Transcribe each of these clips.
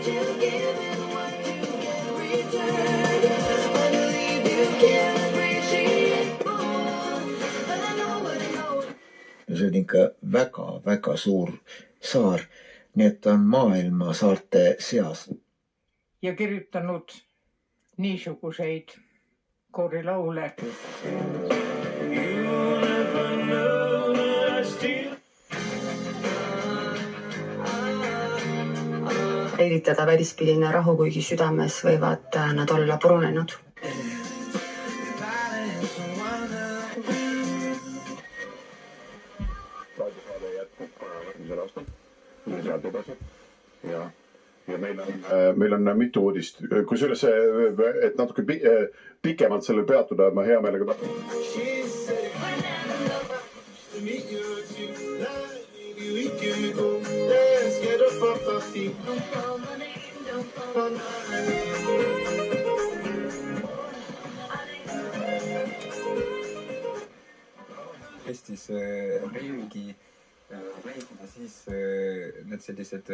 See on ikka väga suur saar, nii et ta on maailma saarte seas. Ja kirjutanud niisuguseid koorilaule. Eelitada välispidine rahu, kuigi südames võivad nad olla purunenud. Ja meil on mitu uudist. Kusjuures, et natuke pikemalt selle peatuda, ma hea meelega Eestis ringi reisida, siis need sellised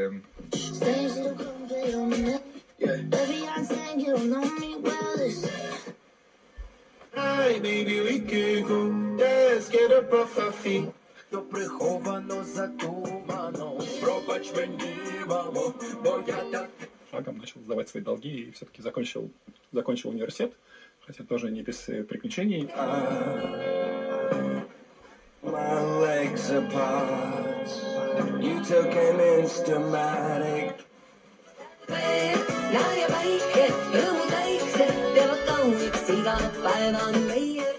To приховано, задумано, пробач мені, мамо, бо я так... Шагом начал сдавать свои долги и все-таки закончил университет, хотя тоже не без приключений. My legs apart, you took an Instamatic. Ja päike, õhutäiksed teevad kauniks iga päev on meie.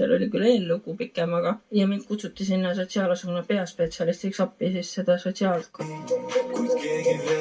Seal oli küll eellugu pikem, aga ja mind kutsuti sinna sotsiaalasuna peaspetsialistiks appi siis seda sotsiaalka. Kuid keegi veel